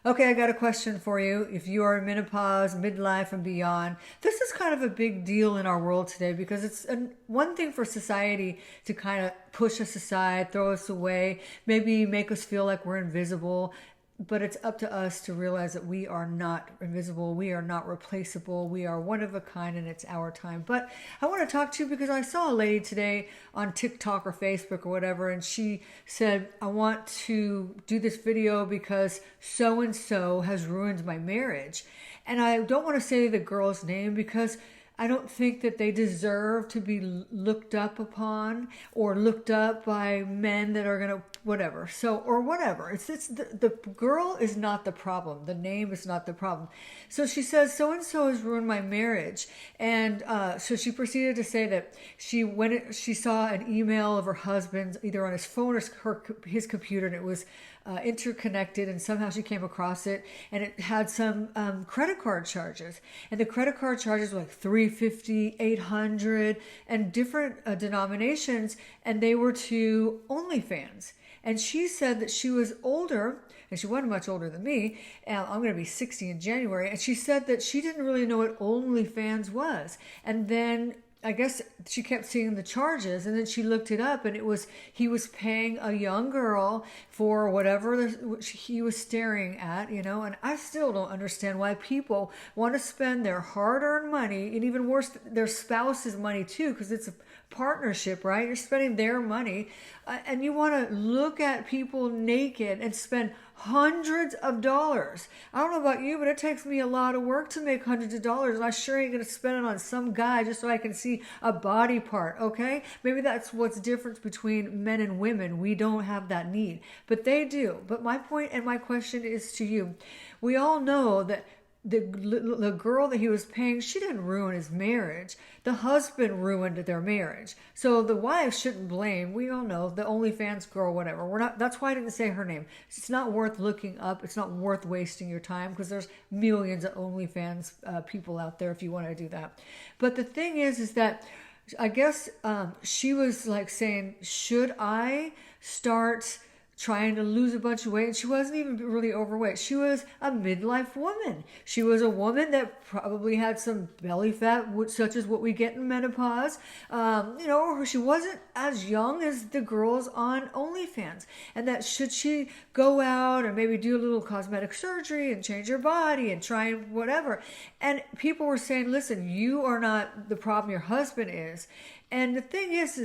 Okay, I got a question for you. If you are in menopause, midlife, and beyond, this is kind of a big deal in our world today because it's one thing for society to kind of push us aside, throw us away, maybe make us feel like we're invisible. But it's up to us to realize that we are not invisible, we are not replaceable, we are one of a kind, and it's our time. But I want to talk to you because I saw a lady today on TikTok or Facebook or whatever, and she said, I want to do this video because so and so has ruined my marriage. And I don't want to say the girl's name because I don't think that they deserve to be looked up upon or looked up by men that are gonna whatever. So or whatever. It's the girl is not the problem. The name is not the problem. So she says so and so has ruined my marriage, and so she proceeded to say that she saw an email of her husband's either on his phone or his computer, and it was interconnected, and somehow she came across it, and it had some credit card charges, and the credit card charges were like 350, 800, and different denominations, and they were to OnlyFans. And she said that she was older, and she wasn't much older than me, and I'm going to be 60 in January, and she said that she didn't really know what OnlyFans was. And then I guess she kept seeing the charges, and then she looked it up, and it was he was paying a young girl for whatever he was staring at, and I still don't understand why people want to spend their hard-earned money, and even worse, their spouse's money too, because it's a partnership, right? You're spending their money, and you want to look at people naked and spend hundreds of dollars. I don't know about you, but it takes me a lot of work to make hundreds of dollars, and I sure ain't gonna spend it on some guy just so I can see a body part, okay? Maybe that's what's difference between men and women. We don't have that need, but they do. But my point and my question is to you. We all know that the girl that he was paying, she didn't ruin his marriage. The husband ruined their marriage. So the wife shouldn't blame. We all know the OnlyFans girl, whatever. We're not. That's why I didn't say her name. It's not worth looking up. It's not worth wasting your time because there's millions of OnlyFans people out there if you want to do that. But the thing is that I guess she was like saying, should I start trying to lose a bunch of weight? And she wasn't even really overweight. She was a midlife woman. She was a woman that probably had some belly fat, such as what we get in menopause. Or she wasn't as young as the girls on OnlyFans. And that should she go out and maybe do a little cosmetic surgery and change her body and try whatever. And people were saying, listen, you are not the problem, your husband is. And the thing is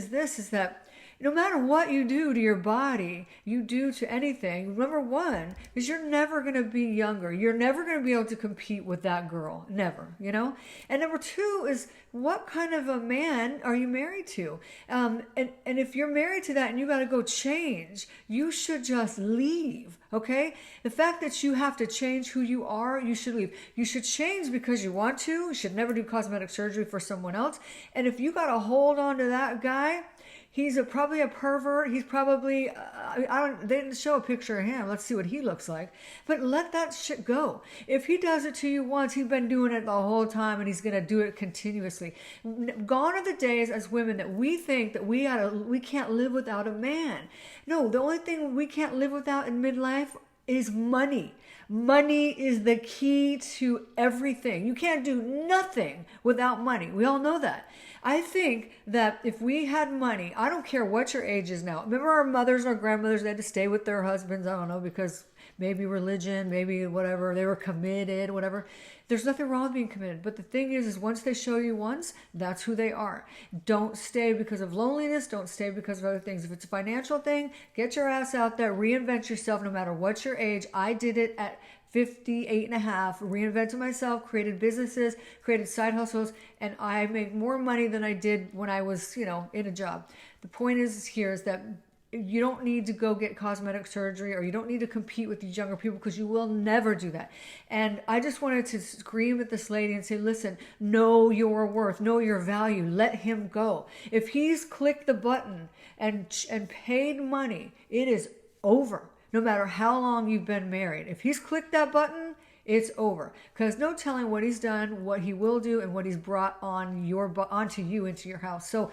that no matter what you do to your body, you do to anything, number one is you're never going to be younger. You're never going to be able to compete with that girl. Never, And number two is what kind of a man are you married to? And if you're married to that and you got to go change, you should just leave, okay? The fact that you have to change who you are, you should leave. You should change because you want to. You should never do cosmetic surgery for someone else. And if you got to hold on to that guy, he's probably a pervert. He's probably, they didn't show a picture of him. Let's see what he looks like. But let that shit go. If he does it to you once, he's been doing it the whole time and he's going to do it continuously. Gone are the days as women that we think that we can't live without a man. No, the only thing we can't live without in midlife is money. Money is the key to everything. You can't do nothing without money. We all know that. I think that if we had money, I don't care what your age is now. Remember our mothers, our grandmothers, they had to stay with their husbands, I don't know, because maybe religion, maybe whatever, they were committed, whatever. There's nothing wrong with being committed. But the thing is once they show you once, that's who they are. Don't stay because of loneliness. Don't stay because of other things. If it's a financial thing, get your ass out there, reinvent yourself no matter what your age. I did it at 58 and a half, reinvented myself, created businesses, created side hustles, and I make more money than I did when I was, in a job. The point is that you don't need to go get cosmetic surgery or you don't need to compete with these younger people because you will never do that. And I just wanted to scream at this lady and say, listen, know your worth, know your value, let him go. If he's clicked the button and paid money, it is over. No matter how long you've been married. If he's clicked that button, it's over. Because no telling what he's done, what he will do, and what he's brought onto you into your house. So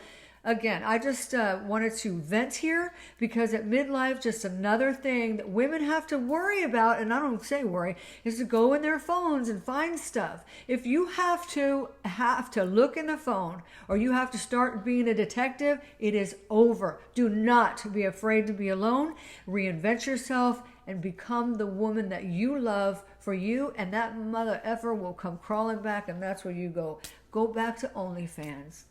Again, I just wanted to vent here because at midlife, just another thing that women have to worry about, and I don't say worry, is to go in their phones and find stuff. If you have to look in the phone or you have to start being a detective, it is over. Do not be afraid to be alone. Reinvent yourself and become the woman that you love for you, and that mother effer will come crawling back, and that's where you go. Go back to OnlyFans.